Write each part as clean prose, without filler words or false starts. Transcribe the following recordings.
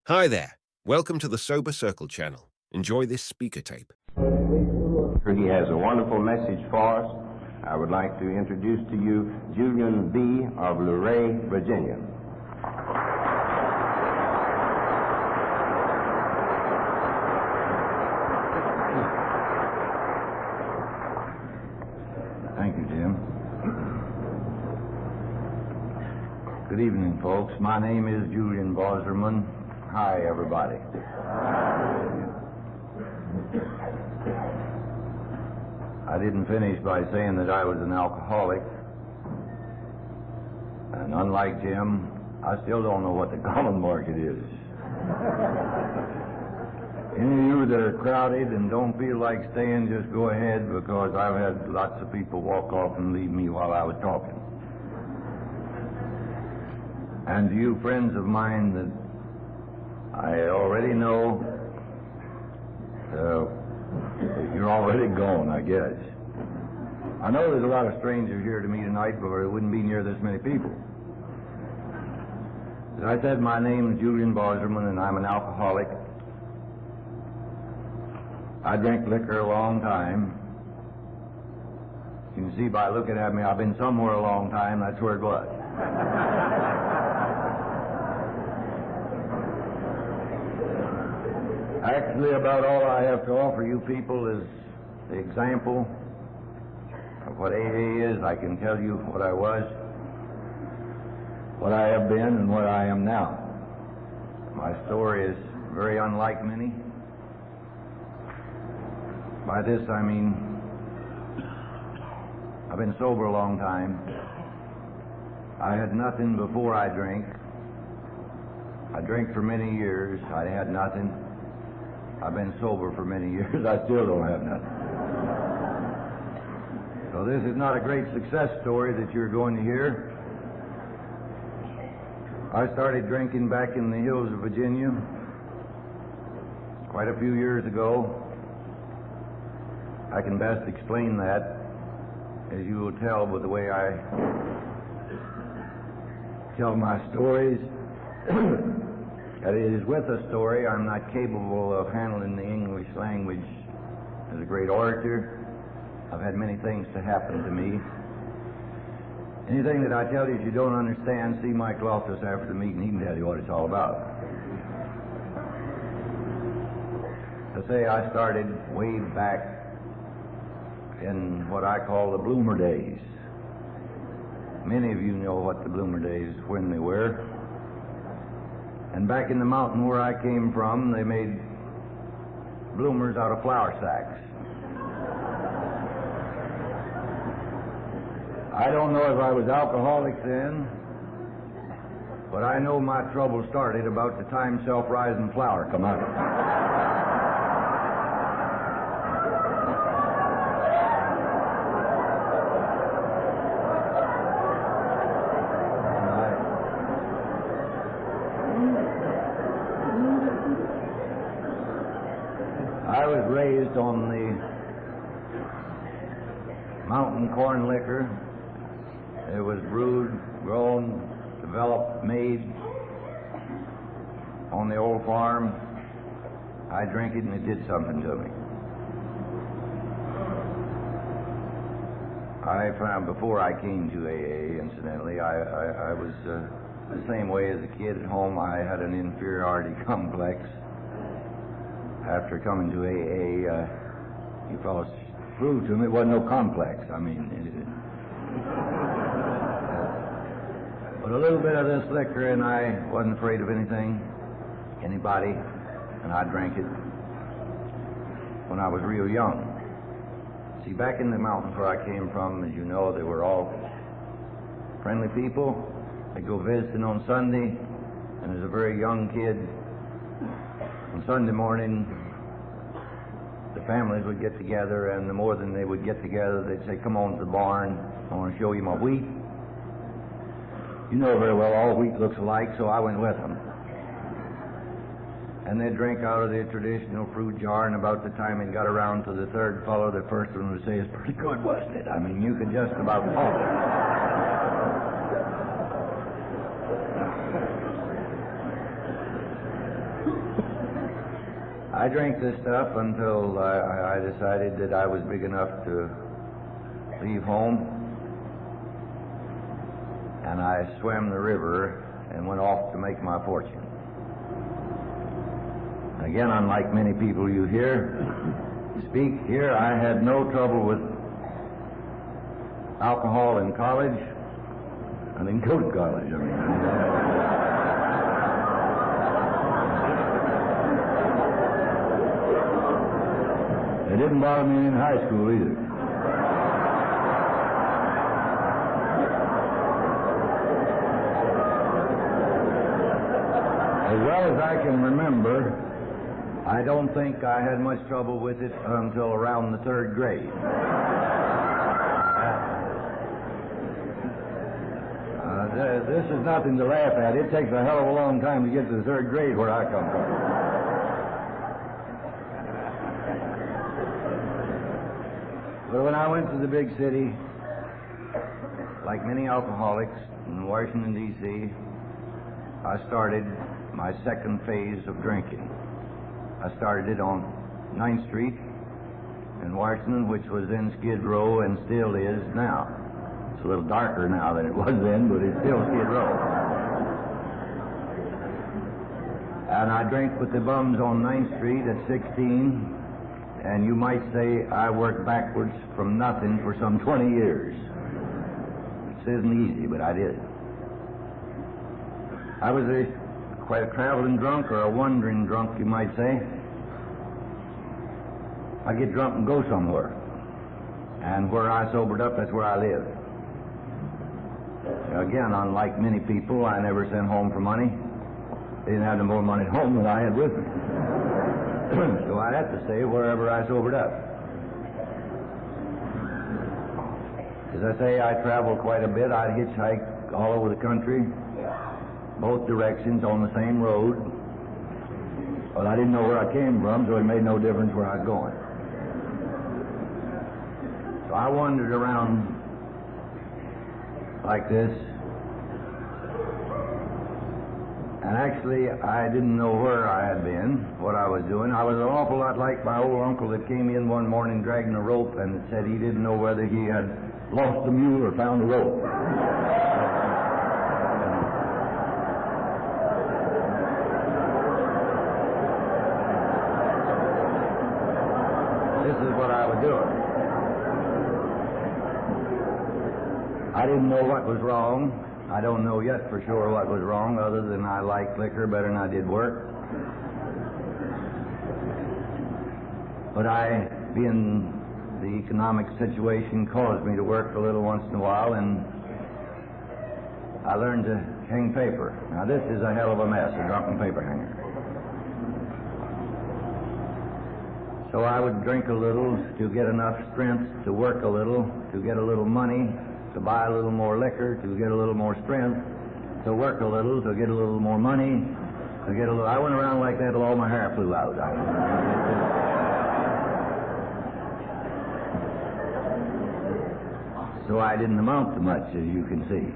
Hi there. Welcome to the Sober Circle channel. Enjoy this speaker tape. He has a wonderful message for us. I would like to introduce to you Julian B. of Luray, Virginia. Thank you, Jim. Good evening, folks. My name is Julian Bauserman. Hi, everybody. I didn't finish by saying that I was an alcoholic. And unlike Jim, I still don't know what the common market is. Any of you that are crowded and don't feel like staying, just go ahead, because I've had lots of people walk off and leave me while I was talking. And to you friends of mine that I already know, you're already gone, I guess. I know there's a lot of strangers here to me tonight, but it wouldn't be near this many people. As I said, my name is Julian Bauserman, and I'm an alcoholic. I drank liquor a long time. You can see by looking at me, I've been somewhere a long time, that's where it was. Actually, about all I have to offer you people is the example of what AA is. I can tell you what I was, what I have been, and what I am now. My story is very unlike many. By this I mean I've been sober a long time. I had nothing before I drank. I drank for many years. I had nothing. I've been sober for many years. I still don't have nothing. So this is not a great success story that you're going to hear. I started drinking back in the hills of Virginia quite a few years ago. I can best explain that, as you will tell by the way I tell my stories. That is, with a story, I'm not capable of handling the English language as a great orator. I've had many things to happen to me. Anything that I tell you you don't understand, see Mike Loftus after the meeting. He can tell you what it's all about. To say I started way back in what I call the bloomer days. Many of you know what the bloomer days, when they were. And back in the mountain where I came from, they made bloomers out of flour sacks. I don't know if I was alcoholic then, but I know my trouble started about the time self-rising flour come out. I was raised on the mountain corn liquor. It was brewed, grown, developed, made on the old farm. I drank it and it did something to me. I found before I came to AA, incidentally, I was the same way as a kid at home. I had an inferiority complex. After coming to AA, you fellows proved to me it wasn't no complex. I mean, but a little bit of this liquor, and I wasn't afraid of anything, anybody, and I drank it when I was real young. See, back in the mountains where I came from, as you know, they were all friendly people. They'd go visiting on Sunday, and as a very young kid, on Sunday morning, the families would get together, and the more than they would get together, they'd say, "Come on to the barn, I want to show you my wheat." You know very well all wheat looks alike, so I went with them. And they'd drink out of the traditional fruit jar, and about the time it got around to the third fellow, the first one would say, "It's pretty good, wasn't it?" I mean, you could just about talk. I drank this stuff until I decided that I was big enough to leave home, and I swam the river and went off to make my fortune. Again, unlike many people you hear speak here, I had no trouble with alcohol in college. I didn't go to college. It didn't bother me in high school either. As well as I can remember, I don't think I had much trouble with it until around the third grade. This is nothing to laugh at. It takes a hell of a long time to get to the third grade where I come from. But when I went to the big city, like many alcoholics in Washington, D.C., I started my second phase of drinking. I started it on 9th Street in Washington, which was then Skid Row and still is now. It's a little darker now than it was then, but it's still Skid Row. And I drank with the bums on 9th Street at 16, and you might say I worked backwards from nothing for some 20 years. It isn't easy, but I did it. I was quite a traveling drunk, or a wandering drunk, you might say. I get drunk and go somewhere. And where I sobered up, that's where I live. Again, unlike many people, I never sent home for money. They didn't have no more money at home than I had with me. So I had to stay wherever I sobered up. As I say, I traveled quite a bit. I'd hitchhike all over the country, both directions on the same road. Well, I didn't know where I came from, so it made no difference where I was going. So I wandered around like this, and actually I didn't know where I had been, what I was doing. I was an awful lot like my old uncle that came in one morning dragging a rope and said he didn't know whether he had lost the mule or found the rope. This is what I was doing. I didn't know what was wrong. I don't know yet for sure what was wrong, other than I liked liquor better than I did work. But being the economic situation caused me to work a little once in a while, and I learned to hang paper. Now this is a hell of a mess, a drunken paper hanger. So I would drink a little to get enough strength to work a little, to get a little money, to buy a little more liquor, to get a little more strength, to work a little, to get a little more money, to get a little... I went around like that till all my hair flew out. So I didn't amount to much, as you can see.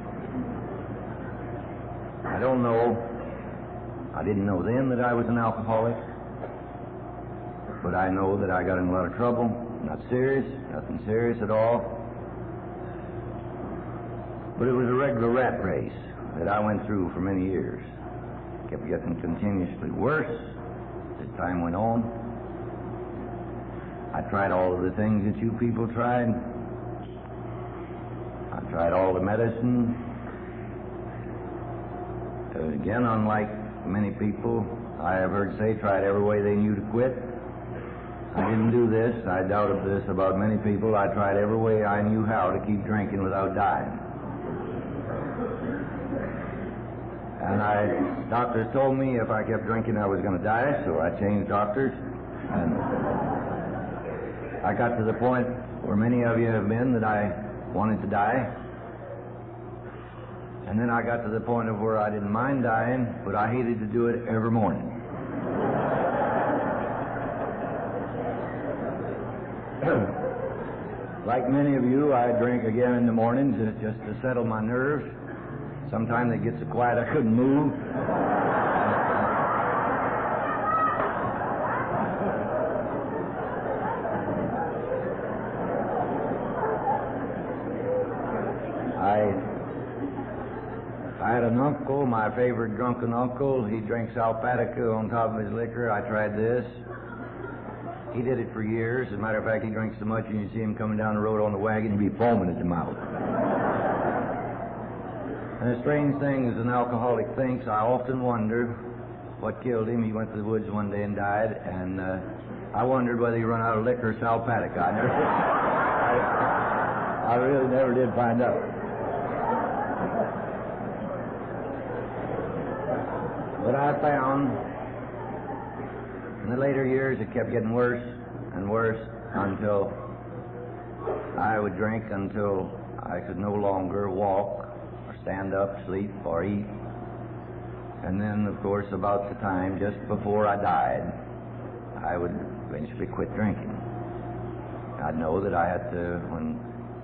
I don't know. I didn't know then that I was an alcoholic, but I know that I got in a lot of trouble. Not serious, nothing serious at all. But it was a regular rat race that I went through for many years. Kept getting continuously worse as time went on. I tried all of the things that you people tried. I tried all the medicine. Again, unlike many people I have heard say, tried every way they knew to quit. I didn't do this. I doubted this about many people. I tried every way I knew how to keep drinking without dying. And doctors told me if I kept drinking I was going to die, so I changed doctors. And I got to the point where many of you have been that I wanted to die. And then I got to the point of where I didn't mind dying, but I hated to do it every morning. Like many of you, I drink again in the mornings just to settle my nerves. Sometimes it gets so quiet I couldn't move. uncle, my favorite drunken uncle, he drinks Alpatica on top of his liquor. I tried this. He did it for years. As a matter of fact, he drinks so much and you see him coming down the road on the wagon, he'd be foaming at the mouth. And the strange thing as an alcoholic thinks, I often wonder what killed him. He went to the woods one day and died, and I wondered whether he run out of liquor or Alpatica. I really never did find out. But I found in the later years it kept getting worse and worse until I would drink until I could no longer walk or stand up, sleep, or eat. And then, of course, about the time just before I died, I would eventually quit drinking. I'd know that I had to,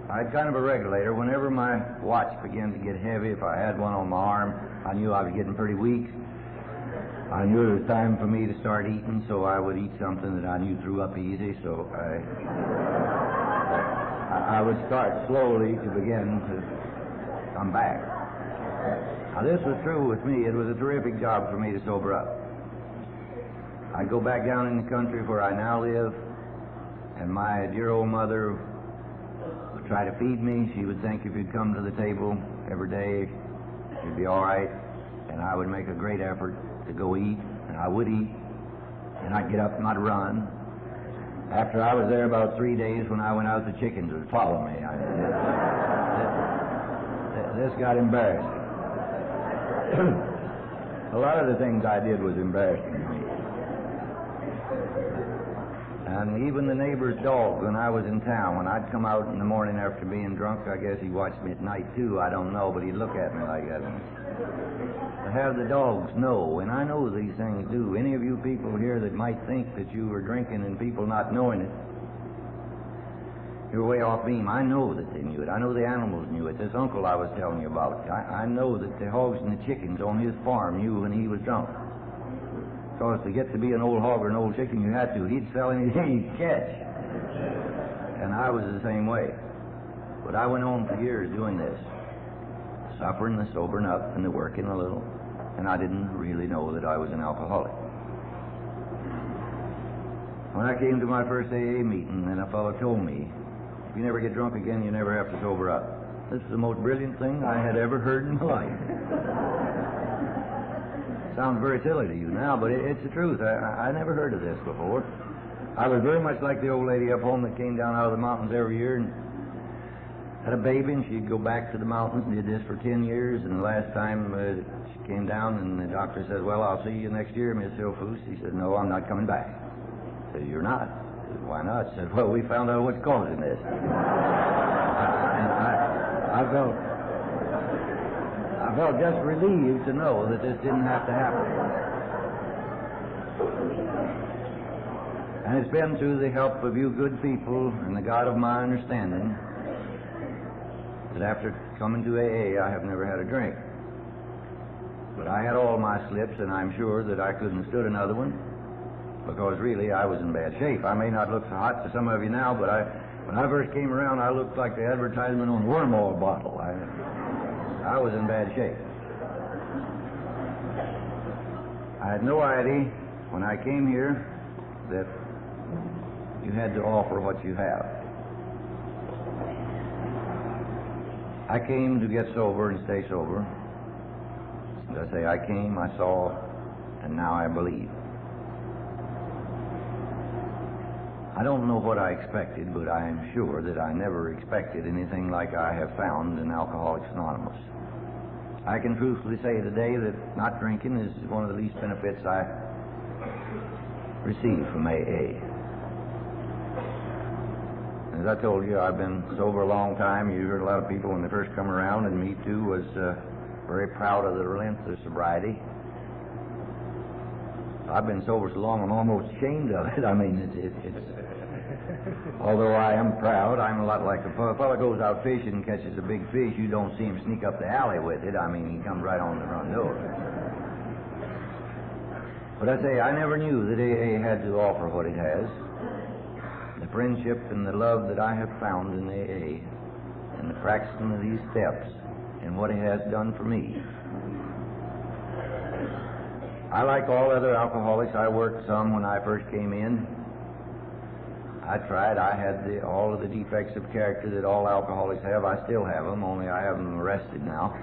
I had kind of a regulator. Whenever my watch began to get heavy, if I had one on my arm, I knew I was getting pretty weak. I knew it was time for me to start eating, so I would eat something that I knew threw up easy, so I would start slowly to begin to come back. Now, this was true with me. It was a terrific job for me to sober up. I'd go back down in the country where I now live, and my dear old mother would try to feed me. She would think if you'd come to the table every day, you'd be all right, and I would make a great effort to go eat, and I would eat, and I'd get up and I'd run. After I was there about 3 days, when I went out, the chickens would follow me. This got embarrassing. A lot of the things I did was embarrassing to me. And even the neighbor's dog, when I was in town, when I'd come out in the morning after being drunk, I guess he watched me at night too, I don't know, but he'd look at me like that. To have the dogs know, and I know these things do. Any of you people here that might think that you were drinking and people not knowing it, you're way off beam. I know that they knew it. I know the animals knew it. This uncle I was telling you about, I know that the hogs and the chickens on his farm knew when he was drunk. Because to get to be an old hog or an old chicken, you had to. He'd sell anything he'd catch. And I was the same way. But I went on for years doing this. Suffering, the sobering up, and the working a little. And I didn't really know that I was an alcoholic. When I came to my first AA meeting, and a fellow told me, if you never get drunk again, you never have to sober up. This is the most brilliant thing I had ever heard in my life. Sounds very silly to you now, but it's the truth. I never heard of this before. I was very much like the old lady up home that came down out of the mountains every year and had a baby, and she'd go back to the mountains and did this for 10 years, and the last time she came down and the doctor said, well, I'll see you next year, Miss Hilfus. He said, no, I'm not coming back. I said, you're not? I said, why not? He said, well, we found out what's causing this. I felt just relieved to know that this didn't have to happen. And it's been through the help of you good people and the God of my understanding that after coming to AA, I have never had a drink. But I had all my slips, and I'm sure that I couldn't have stood another one, because really I was in bad shape. I may not look so hot to some of you now, but when I first came around, I looked like the advertisement on a worm oil bottle. I was in bad shape. I had no idea when I came here that you had to offer what you have. I came to get sober and stay sober. As I say, I came, I saw, and now I believe. I don't know what I expected, but I am sure that I never expected anything like I have found in Alcoholics Anonymous. I can truthfully say today that not drinking is one of the least benefits I receive from AA. As I told you, I've been sober a long time. You heard a lot of people when they first come around, and me too, was very proud of the relentless sobriety. I've been sober so long I'm almost ashamed of it. I mean, it's although I am proud, I'm a lot like a fellow goes out fishing and catches a big fish. You don't see him sneak up the alley with it. I mean, he comes right on the front door. But I say, I never knew that AA had to offer what it has. The friendship and the love that I have found in AA and the practicing of these steps and what it has done for me I, like all other alcoholics, I worked some when I first came in. I tried. I had all of the defects of character that all alcoholics have. I still have them, only I have them arrested now.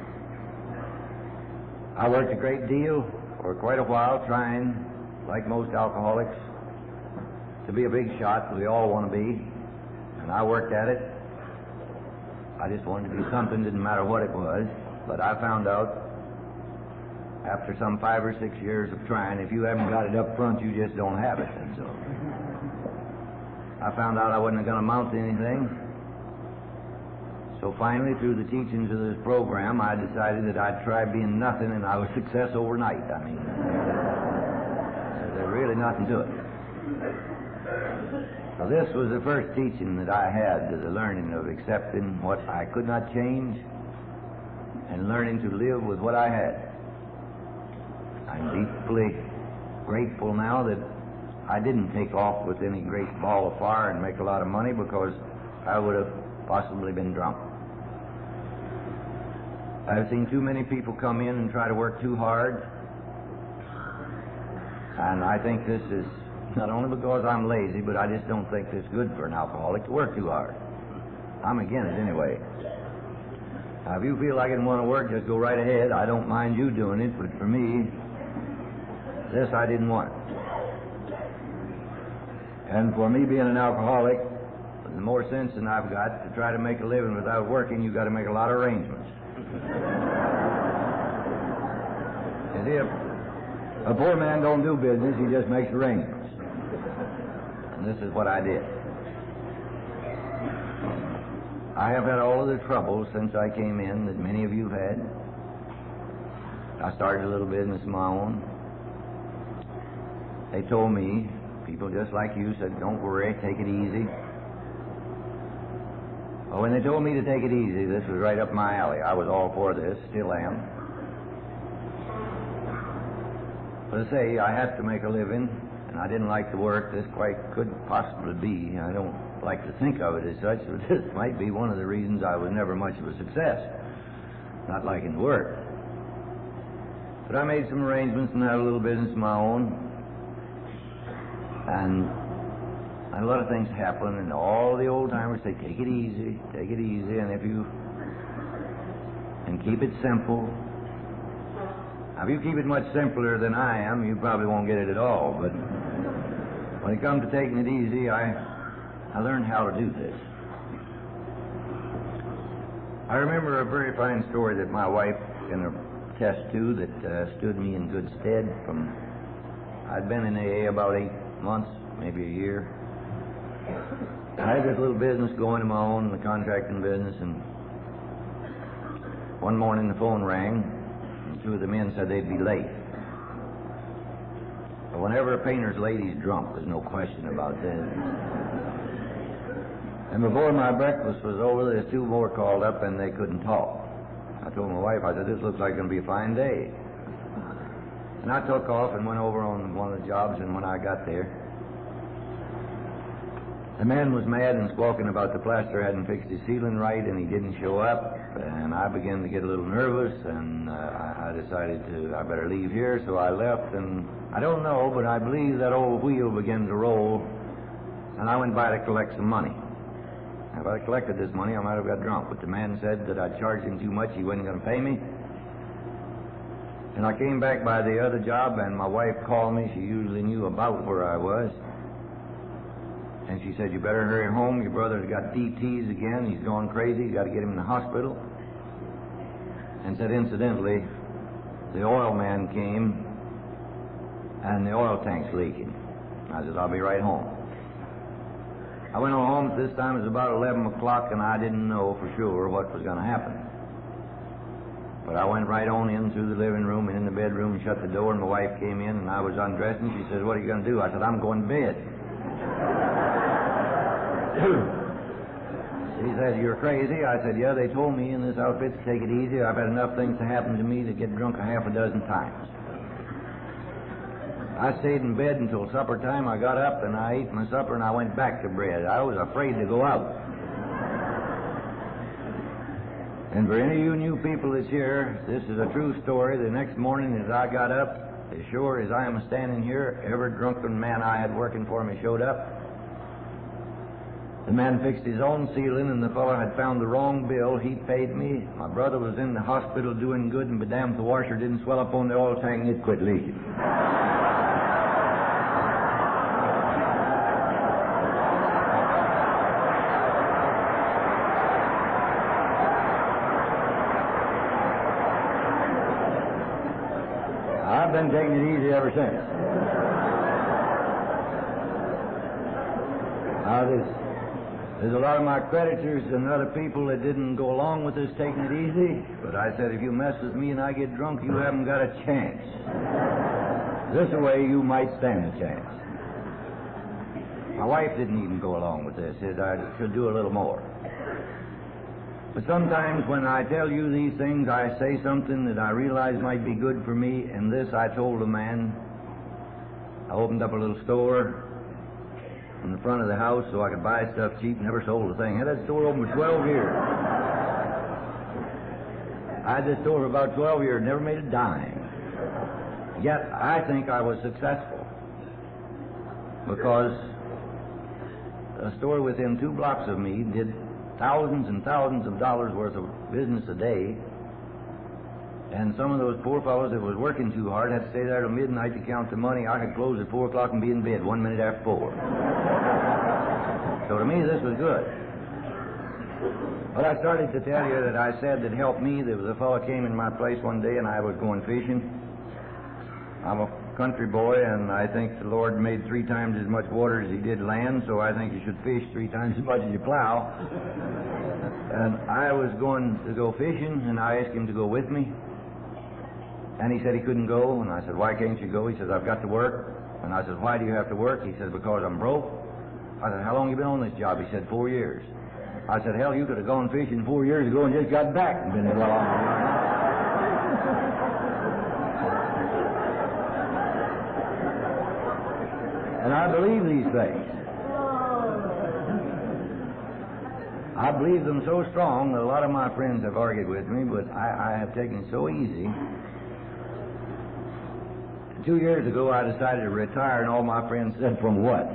I worked a great deal for quite a while trying, like most alcoholics, to be a big shot. We all want to be. And I worked at it. I just wanted to do something, didn't matter what it was. But I found out after some 5 or 6 years of trying, if you haven't got it up front, you just don't have it. And so I found out I wasn't going to amount to anything. So finally, through the teachings of this program, I decided that I'd try being nothing, and I was success overnight. I mean, there's really nothing to it. So this was the first teaching that I had, the learning of accepting what I could not change and learning to live with what I had. I'm deeply grateful now that I didn't take off with any great ball of fire and make a lot of money, because I would have possibly been drunk. I've seen too many people come in and try to work too hard, and I think this is not only because I'm lazy, but I just don't think it's good for an alcoholic to work too hard. I'm against it anyway. Now, if you feel like I didn't want to work, just go right ahead. I don't mind you doing it, but for me, this I didn't want. And for me being an alcoholic, the more sense than I've got to try to make a living without working, you've got to make a lot of arrangements. You see, a poor man don't do business, he just makes arrangements. And this is what I did. I have had all of the trouble since I came in that many of you have had. I started a little business of my own. They told me, people just like you said, don't worry, take it easy. Well, when they told me to take it easy, this was right up my alley. I was all for this, still am. But I say, I had to make a living, and I didn't like the work. This quite could possibly be. I don't like to think of it as such, but this might be one of the reasons I was never much of a success, not liking the work. But I made some arrangements and had a little business of my own, and a lot of things happen, and all the old-timers say, take it easy, and if you keep it simple. Now, if you keep it much simpler than I am, you probably won't get it at all, but when it comes to taking it easy, I learned how to do this. I remember a very fine story that my wife can attest to that stood me in good stead. I'd been in AA about 8 months, maybe a year. I had this little business going of my own, the contracting business, and one morning the phone rang, and 2 of the men said they'd be late. But whenever a painter's late, he's drunk. There's no question about that. And before my breakfast was over, there's 2 more called up, and they couldn't talk. I told my wife, I said, this looks like it's going to be a fine day. And I took off and went over on one of the jobs, and when I got there, the man was mad and squawking about the plaster hadn't fixed his ceiling right, and he didn't show up, and I began to get a little nervous, and I decided I better leave here, so I left, and I don't know, but I believe that old wheel began to roll, and I went by to collect some money. If I collected this money, I might have got drunk, but the man said that I'd charged him too much, he wasn't going to pay me. And I came back by the other job, and my wife called me. She usually knew about where I was. And she said, you better hurry home. Your brother's got DTs again. He's going crazy. You got to get him in the hospital. And said, incidentally, the oil man came, and the oil tank's leaking. I said, I'll be right home. I went on home. At this time it was about 11 o'clock, and I didn't know for sure what was going to happen. But I went right on in through the living room and in the bedroom and shut the door, and my wife came in, and I was undressing. She said, what are you going to do? I said, I'm going to bed. She said, you're crazy. I said, yeah, they told me in this outfit to take it easy. I've had enough things to happen to me to get drunk a half a dozen times. I stayed in bed until supper time. I got up and I ate my supper and I went back to bed. I was afraid to go out. And for any of you new people that's here, this is a true story. The next morning as I got up, as sure as I am standing here, every drunken man I had working for me showed up. The man fixed his own ceiling, and the fellow had found the wrong bill. He paid me. My brother was in the hospital doing good, and be damned if the washer didn't swell up on the oil tank and it quit leaking. I've been taking it easy ever since. Now, there's a lot of my creditors and other people that didn't go along with this taking it easy, but I said, if you mess with me and I get drunk, you haven't got a chance. This way you might stand a chance. My wife didn't even go along with this. Said I should do a little more. But sometimes when I tell you these things, I say something that I realize might be good for me, and this I told the man. I opened up a little store in the front of the house so I could buy stuff cheap, never sold a thing. I had that store open for 12 years. I had this store for about 12 years, never made a dime. Yet I think I was successful because a store within 2 blocks of me did thousands and thousands of dollars worth of business a day, and some of those poor fellows that was working too hard had to stay there till midnight to count the money. I could close at 4 o'clock and be in bed 1 minute after 4. So to me this was good. But I started to tell you that I said that helped me. There was a fellow came in my place one day and I was going fishing. I'm a country boy, and I think the Lord made 3 times as much water as he did land, so I think you should fish 3 times as much as you plow. And I was going to go fishing, and I asked him to go with me. And he said he couldn't go, and I said, why can't you go? He says, I've got to work. And I said, why do you have to work? He says, because I'm broke. I said, how long have you been on this job? He said, 4 years. I said, hell, you could have gone fishing 4 years ago and just got back and been there long. And I believe these things. I believe them so strong that a lot of my friends have argued with me, but I have taken it so easy. 2 years ago, I decided to retire, and all my friends said, from what?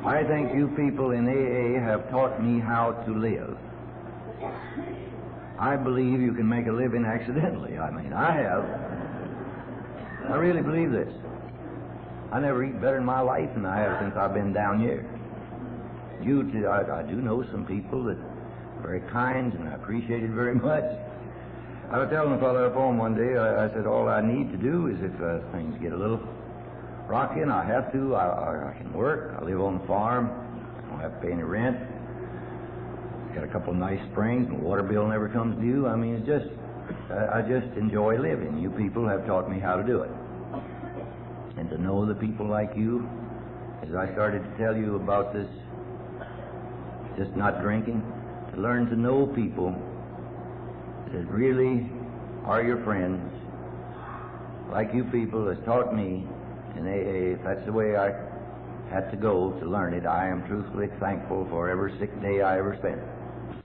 I think you people in AA have taught me how to live. I believe you can make a living accidentally. I mean, I have. I really believe this. I never eat better in my life than I have since I've been down here. I do know some people that are very kind, and I appreciate it very much. I was telling a fellow up home one day, I said, all I need to do is if things get a little rocky and I have to, I can work. I live on the farm. I don't have to pay any rent. Got a couple of nice springs, and the water bill never comes due. I mean, it's just... I just enjoy living. You people have taught me how to do it. And to know the people like you, as I started to tell you about this, just not drinking, to learn to know people that really are your friends, like you people has taught me in AA. If that's the way I had to go to learn it, I am truthfully thankful for every sick day I ever spent.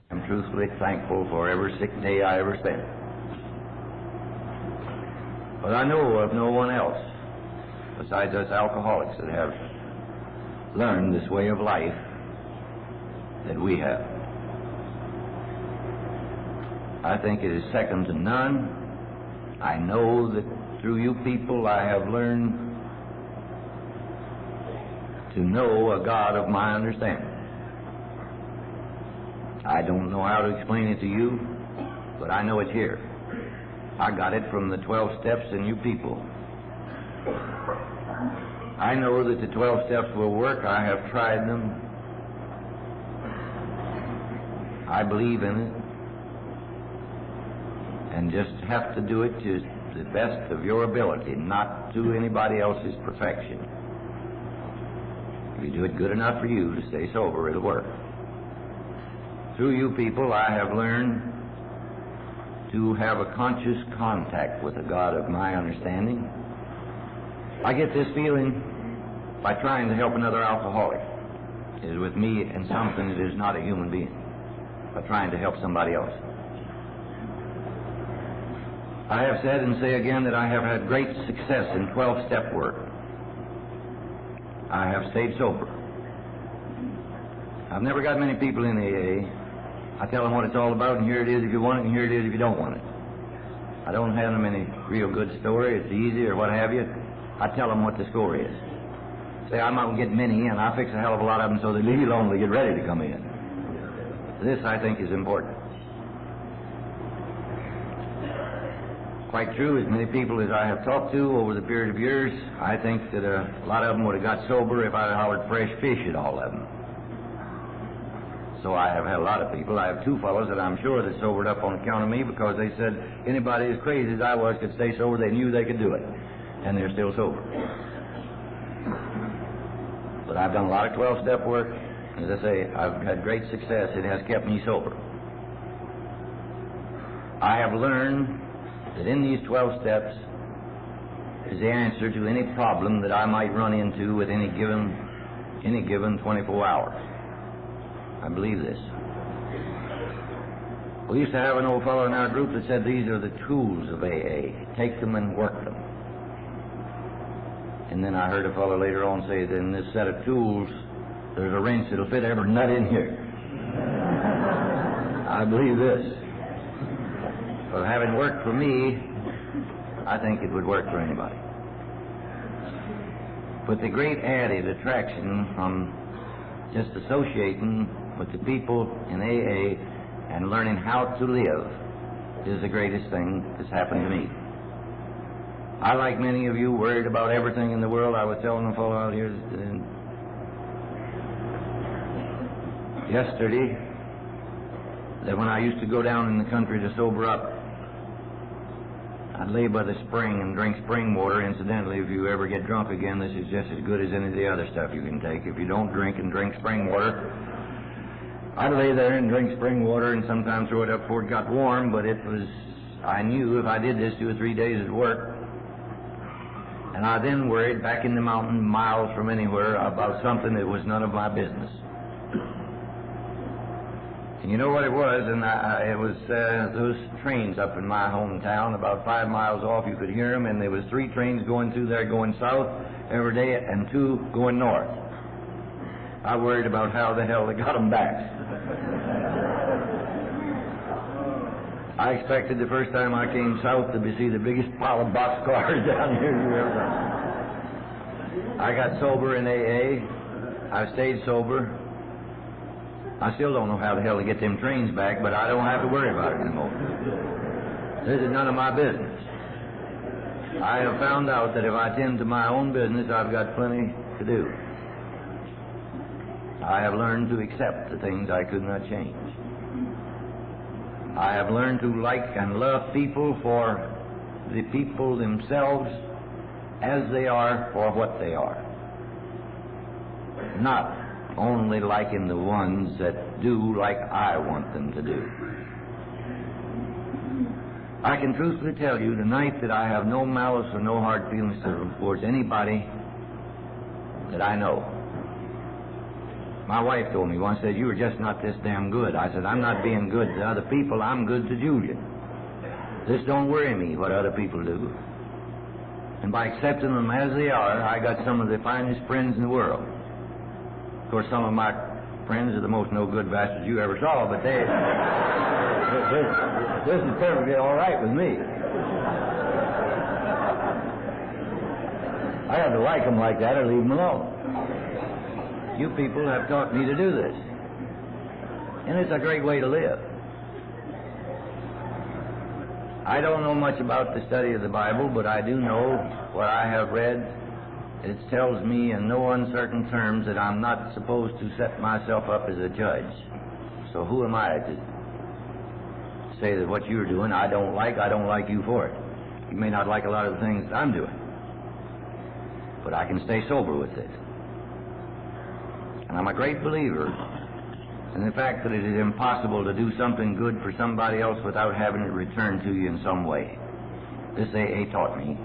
I'm truthfully thankful for every sick day I ever spent. But I know of no one else besides us alcoholics that have learned this way of life that we have. I think it is second to none. I know that through you people I have learned to know a God of my understanding. I don't know how to explain it to you, but I know it's here. I got it from the 12 steps in you people. I know that the 12 steps will work. I have tried them. I believe in it. And just have to do it to the best of your ability, not to anybody else's perfection. If you do it good enough for you to stay sober, it'll work. Through you people, I have learned to have a conscious contact with the God of my understanding. I get this feeling by trying to help another alcoholic. It is with me and something that is not a human being, by trying to help somebody else. I have said and say again that I have had great success in 12-step work. I have stayed sober. I've never got many people in AA. I tell them what it's all about, and here it is if you want it, and here it is if you don't want it. I don't have them any real good story, it's easy or what have you. I tell them what the score is. Say, I'm not going to get many, and I fix a hell of a lot of them so they leave you alone to get ready to come in. This, I think, is important. Quite true, as many people as I have talked to over the period of years, I think that a lot of them would have got sober if I had hollered fresh fish at all of them. So I have had a lot of people. I have two fellows that I'm sure that sobered up on account of me because they said anybody as crazy as I was could stay sober. They knew they could do it, and they're still sober. But I've done a lot of 12-step work. As I say, I've had great success. It has kept me sober. I have learned that in these 12 steps is the answer to any problem that I might run into with any given 24 hours. I believe this. We used to have an old fellow in our group that said these are the tools of AA. Take them and work them. And then I heard a fellow later on say that in this set of tools there's a wrench that'll fit every nut in here. I believe this. But having worked for me, I think it would work for anybody. But the great added attraction from just associating with the people in AA and learning how to live is the greatest thing that's happened to me. I, like many of you, worried about everything in the world. I was telling a fellow out here yesterday that when I used to go down in the country to sober up, I'd lay by the spring and drink spring water. Incidentally, if you ever get drunk again, this is just as good as any of the other stuff you can take. If you don't drink and drink spring water, I'd lay there and drink spring water and sometimes throw it up before it got warm, but I knew if I did this 2 or 3 days at work, and I then worried back in the mountain miles from anywhere about something that was none of my business. And you know what it was? And it was those trains up in my hometown, about 5 miles off. You could hear them, and there was 3 trains going through there going south every day and 2 going north. I worried about how the hell they got them back. I expected the first time I came south to see the biggest pile of boxcars down here you ever done. I got sober in AA. I've stayed sober. I still don't know how the hell to get them trains back, but I don't have to worry about it anymore. This is none of my business. I have found out that if I tend to my own business, I've got plenty to do. I have learned to accept the things I could not change. I have learned to like and love people for the people themselves as they are for what they are. Not only liking the ones that do like I want them to do. I can truthfully tell you tonight that I have no malice or no hard feelings towards anybody that I know. My wife told me once, said, you were just not this damn good. I said, I'm not being good to other people, I'm good to Julian. This don't worry me what other people do. And by accepting them as they are, I got some of the finest friends in the world. Of course, some of my friends are the most no-good bastards you ever saw, but this is perfectly all right with me. I have to like them like that or leave them alone. You people have taught me to do this, and it's a great way to live. I don't know much about the study of the Bible, but I do know what I have read. It tells me in no uncertain terms that I'm not supposed to set myself up as a judge. So who am I to say that what you're doing I don't like you for it? You may not like a lot of the things that I'm doing, but I can stay sober with it. And I'm a great believer in the fact that it is impossible to do something good for somebody else without having it returned to you in some way. This AA taught me.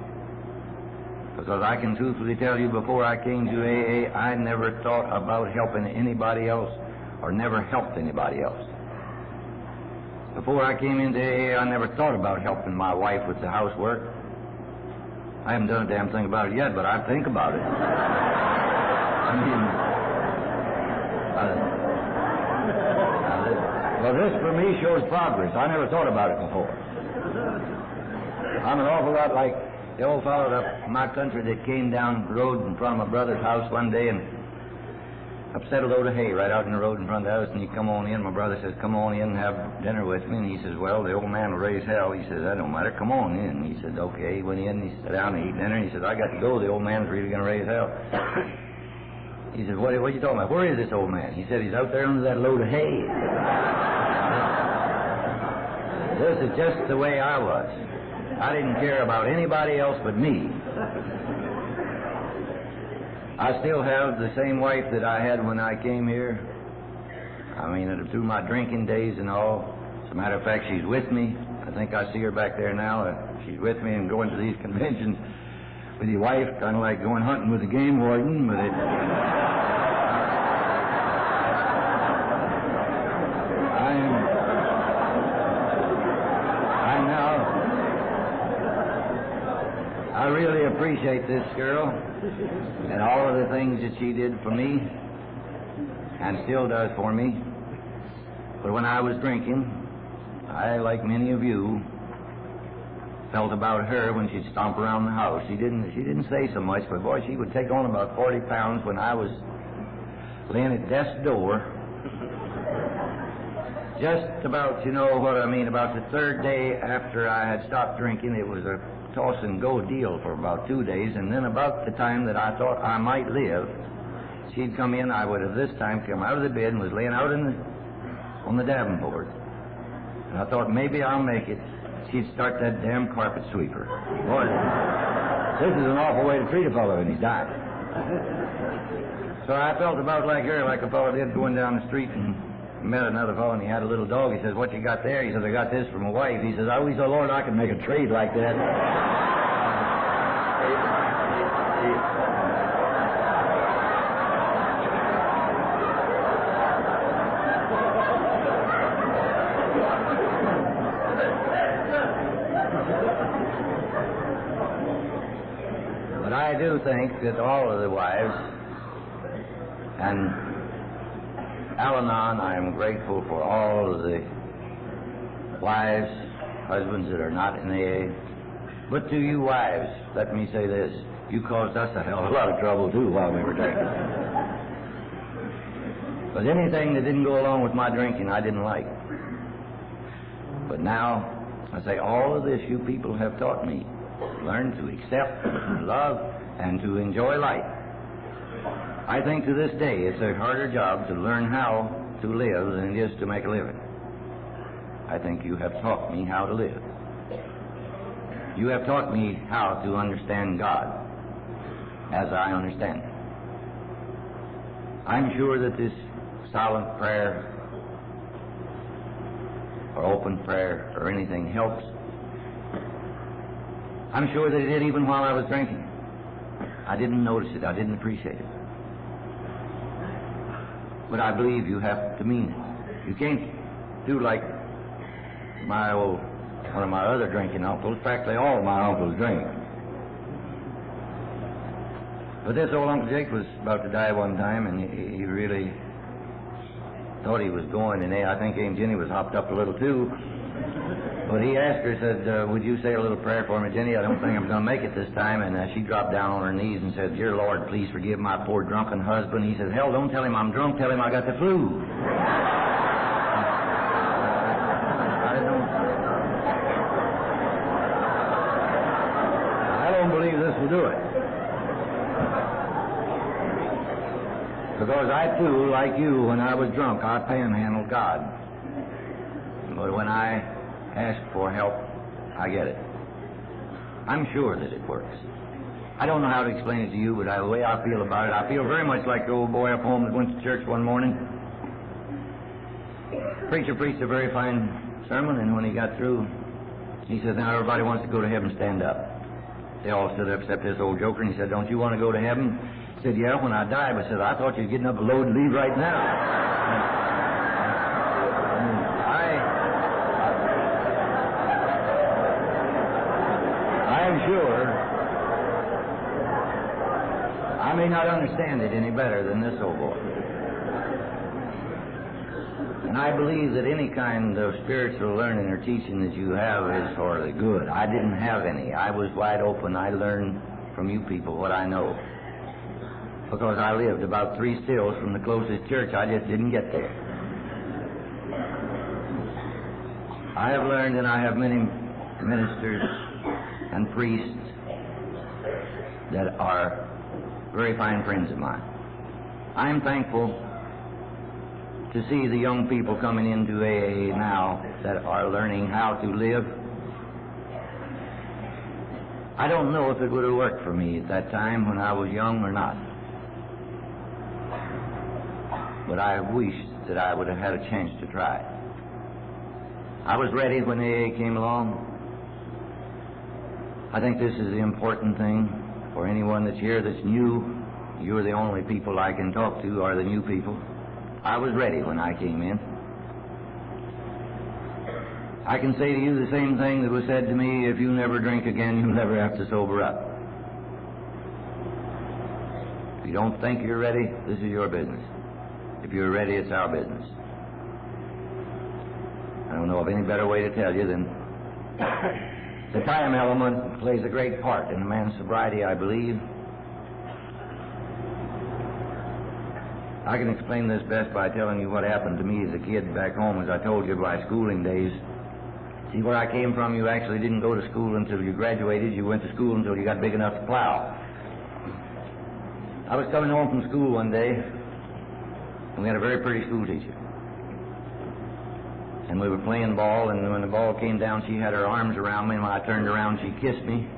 Because I can truthfully tell you, before I came to AA, I never thought about helping anybody else or never helped anybody else. Before I came into AA, I never thought about helping my wife with the housework. I haven't done a damn thing about it yet, but I think about it. Well, this for me shows progress. I never thought about it before. I'm an awful lot like the old fellow up in my country that came down the road in front of my brother's house one day and upset a load of hay right out in the road in front of the house, and he come on in. My brother says, come on in and have dinner with me. And he says, well, the old man will raise hell. He says, that don't matter. Come on in. He said, okay. He went in, he sat down and eat dinner, and he says, I got to go. The old man's really going to raise hell. He said, what are you talking about? Where is this old man? He said, he's out there under that load of hay. This is just the way I was. I didn't care about anybody else but me. I still have the same wife that I had when I came here. I mean, through my drinking days and all. As a matter of fact, she's with me. I think I see her back there now. She's with me and going to these conventions with your wife, kind of like going hunting with the game warden, but it... I really appreciate this girl and all of the things that she did for me and still does for me. But when I was drinking, I, like many of you, felt about her when she'd stomp around the house. She didn't say so much, but boy, she would take on about 40 pounds when I was laying at death's door. Just about, you know what I mean, about the third day after I had stopped drinking, it was a toss and go deal for about 2 days, and then about the time that I thought I might live, she'd come in. I would have this time come out of the bed and was laying out on the davenport, and I thought maybe I'll make it. She'd start that damn carpet sweeper. Boy, this is an awful way to treat a fellow when he's dying. So I felt about like her, like a fellow did going down the street and met another fellow, and he had a little dog. He says, what you got there? He says, I got this from my wife. He says, I wish the Lord I could make a trade like that. But I do think that all of the wives, and Al-Anon, I am grateful for all of the wives, husbands that are not in AA. But to you wives, let me say this. You caused us a hell of a lot of trouble, too, while we were drinking. But anything that didn't go along with my drinking, I didn't like. But now, I say, all of this you people have taught me. Learn to accept, love, and to enjoy life. I think to this day it's a harder job to learn how to live than it is to make a living. I think you have taught me how to live. You have taught me how to understand God as I understand Him. I'm sure that this silent prayer or open prayer or anything helps. I'm sure that it did even while I was drinking. I didn't notice it. I didn't appreciate it. But I believe you have to mean it. You can't do like one of my other drinking uncles. Practically all of my uncles drink. But this old Uncle Jake was about to die one time, and he really thought he was going, and I think Aunt Jenny was hopped up a little too. But he asked her, said, would you say a little prayer for me, Jenny? I don't think I'm going to make it this time. And she dropped down on her knees and said, dear Lord, please forgive my poor drunken husband. He said, hell, don't tell him I'm drunk. Tell him I got the flu. I don't believe this will do it. Because I, too, like you, when I was drunk, I panhandled God. But when I ask for help, I get it. I'm sure that it works. I don't know how to explain it to you, but the way I feel about it, I feel very much like the old boy up home that went to church one morning. Preacher preached a very fine sermon, and when he got through, he said, now everybody wants to go to heaven, stand up. They all stood up except this old joker, and he said, don't you want to go to heaven? He said, yeah, when I die. But I said, I thought you were getting up a load to leave right now. sure I may not understand it any better than this old boy. And I believe that any kind of spiritual learning or teaching that you have is sorely good. I didn't have any. I was wide open. I learned from you people what I know. Because I lived about 3 stills from the closest church. I just didn't get there. I have learned, and I have many ministers and priests that are very fine friends of mine. I'm thankful to see the young people coming into AA now that are learning how to live. I don't know if it would have worked for me at that time when I was young or not. But I wished that I would have had a chance to try. I was ready when AA came along. I think this is the important thing for anyone that's here that's new. You're the only people I can talk to are the new people. I was ready when I came in. I can say to you the same thing that was said to me: if you never drink again, you'll never have to sober up. If you don't think you're ready, this is your business. If you're ready, it's our business. I don't know of any better way to tell you than the time element plays a great part in a man's sobriety, I believe. I can explain this best by telling you what happened to me as a kid back home, as I told you, by schooling days. See, where I came from, you actually didn't go to school until you graduated. You went to school until you got big enough to plow. I was coming home from school one day, and we had a very pretty school teacher. And we were playing ball, and when the ball came down, she had her arms around me, and when I turned around, she kissed me.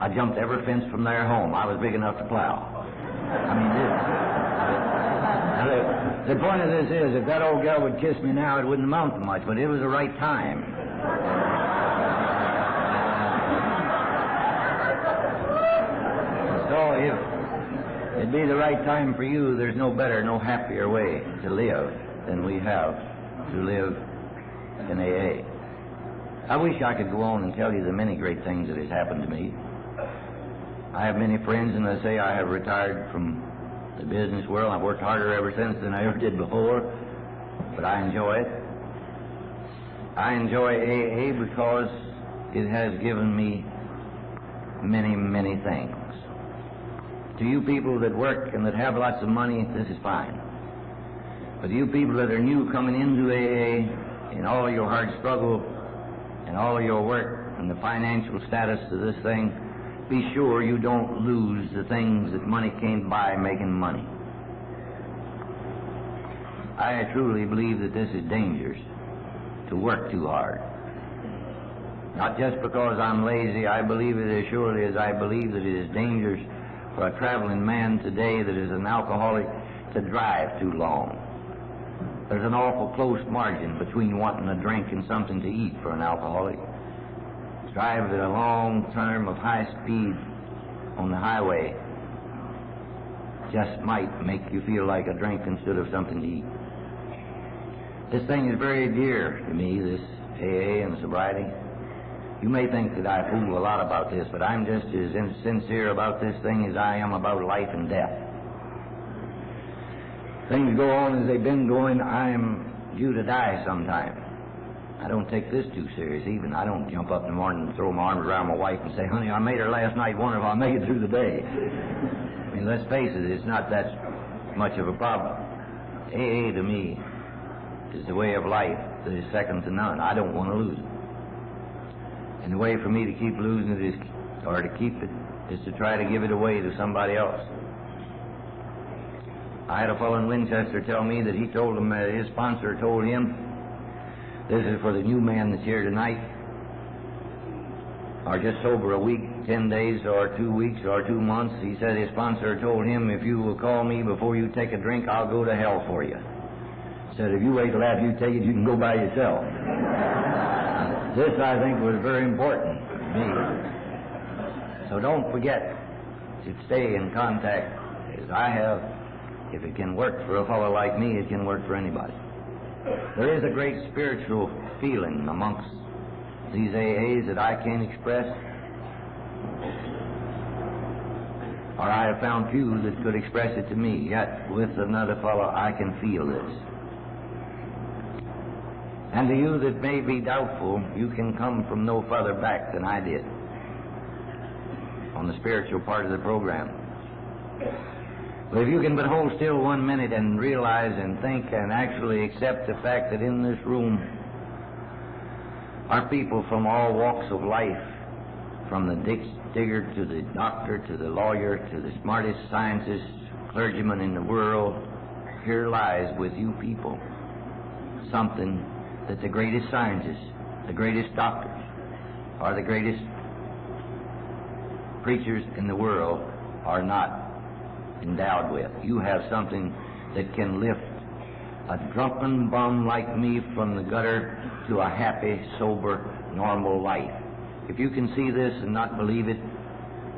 I jumped every fence from there home. I was big enough to plow. I mean, the point of this is, if that old girl would kiss me now, it wouldn't amount to much, but it was the right time. So if it'd be the right time for you, there's no better, no happier way to live than we have to live in AA. I wish I could go on and tell you the many great things that has happened to me. I have many friends, and I say I have retired from the business world. I've worked harder ever since than I ever did before, but I enjoy it. I enjoy AA because it has given me many, many things. To you people that work and that have lots of money, this is fine. But you people that are new coming into AA, in all your hard struggle and all your work and the financial status of this thing, be sure you don't lose the things that money can't buy making money. I truly believe that this is dangerous, to work too hard. Not just because I'm lazy. I believe it as surely as I believe that it is dangerous for a traveling man today that is an alcoholic to drive too long. There's an awful close margin between wanting a drink and something to eat for an alcoholic. Drive at a long term of high speed on the highway just might make you feel like a drink instead of something to eat. This thing is very dear to me, this AA and sobriety. You may think that I fool a lot about this, but I'm just as sincere about this thing as I am about life and death. Things go on as they've been going. I am due to die sometime. I don't take this too serious even. I don't jump up in the morning and throw my arms around my wife and say, honey, I made her last night, wonder if I'll make it through the day. I mean, let's face it, it's not that much of a problem. AA to me is the way of life that is second to none. I don't want to lose it. And the way for me to keep losing it is, or to keep it, is to try to give it away to somebody else. I had a fellow in Winchester tell me that he told him, his sponsor told him, this is for the new man that's here tonight, or just sober a week, 10 days, or 2 weeks, or 2 months. He said his sponsor told him, if you will call me before you take a drink, I'll go to hell for you. Said, if you wait till after you take it, you can go by yourself. This, I think, was very important to me. So don't forget to stay in contact, as I have. If it can work for a fellow like me, it can work for anybody. There is a great spiritual feeling amongst these AAs that I can't express. For I have found few that could express it to me, yet with another fellow I can feel this. And to you that may be doubtful, you can come from no further back than I did on the spiritual part of the program. But if you can but hold still 1 minute and realize and think and actually accept the fact that in this room are people from all walks of life, from the digger to the doctor to the lawyer to the smartest scientist, clergyman in the world, here lies with you people something that the greatest scientists, the greatest doctors, or the greatest preachers in the world are not endowed with. You have something that can lift a drunken bum like me from the gutter to a happy, sober, normal life. If you can see this and not believe it,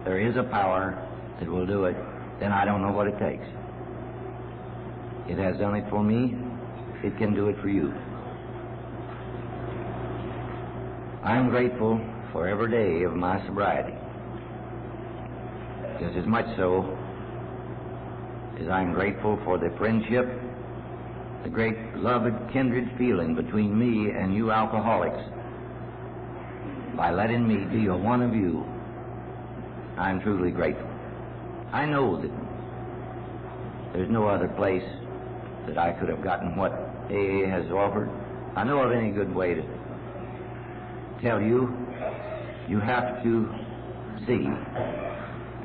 there is a power that will do it, then I don't know what it takes. It has done it for me. It can do it for you. I am grateful for every day of my sobriety, just as much so as I am grateful for the friendship, the great loved kindred feeling between me and you alcoholics. By letting me be a one of you, I am truly grateful. I know that there's no other place that I could have gotten what AA has offered. I know of any good way to tell you. You have to see.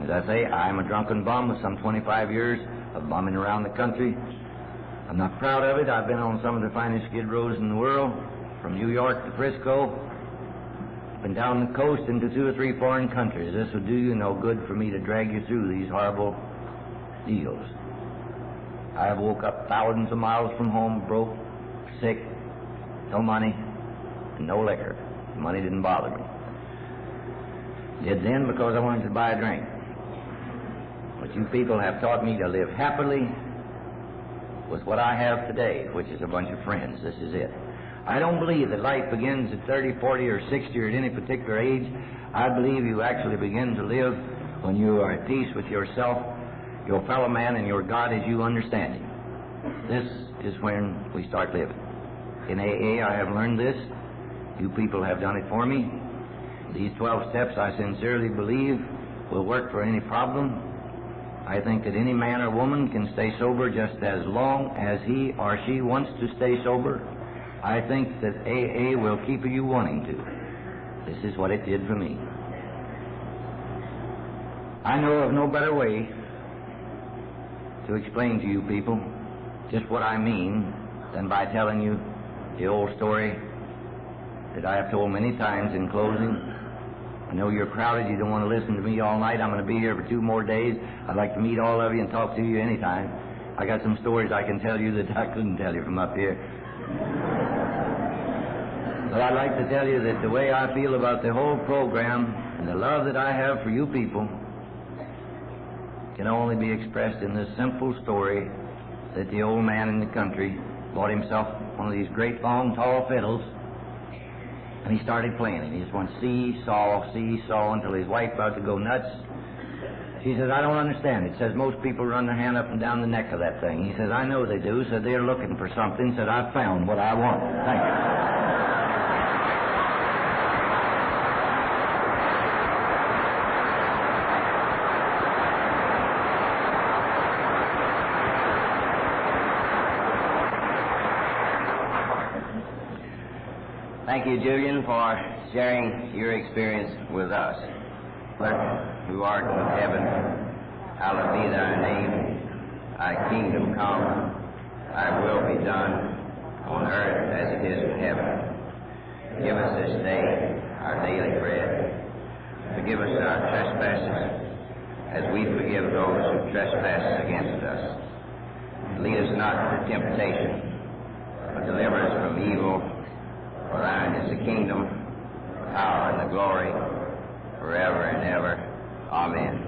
As I say, I'm a drunken bum with some 25 years of bumming around the country. I'm not proud of it. I've been on some of the finest skid rows in the world, from New York to Frisco, been down the coast into 2 or 3 foreign countries. This would do you no good for me to drag you through these horrible deals. I have woke up thousands of miles from home, broke, sick, no money, and no liquor. Money didn't bother me. Did then because I wanted to buy a drink. But you people have taught me to live happily with what I have today, which is a bunch of friends. This is it. I don't believe that life begins at 30, 40, or 60, or at any particular age. I believe you actually begin to live when you are at peace with yourself, your fellow man, and your God as you understand him. This is when we start living. In AA, I have learned this. You people have done it for me. These 12 steps, I sincerely believe, will work for any problem. I think that any man or woman can stay sober just as long as he or she wants to stay sober. I think that AA will keep you wanting to. This is what it did for me. I know of no better way to explain to you people just what I mean than by telling you the old story that I have told many times in closing. I know you're crowded. You don't want to listen to me all night. I'm going to be here for 2 more days. I'd like to meet all of you and talk to you anytime. I got some stories I can tell you that I couldn't tell you from up here. But I'd like to tell you that the way I feel about the whole program and the love that I have for you people can only be expressed in this simple story that the old man in the country bought himself one of these great long tall fiddles, and he started playing it. He just went see-saw, see-saw, until his wife about to go nuts. She says, I don't understand. It says most people run their hand up and down the neck of that thing. He says, I know they do. Said, they're looking for something. Said, I found what I want. Thank you. Thank you, Julian, for sharing your experience with us. Father, who art in heaven, hallowed be thy name. Thy kingdom come, thy will be done on earth as it is in heaven. Give us this day our daily bread. Forgive us our trespasses, as we forgive those who trespass against us. Lead us not into temptation, but deliver us from evil. For thine is the kingdom, the power, and the glory, forever and ever. Amen.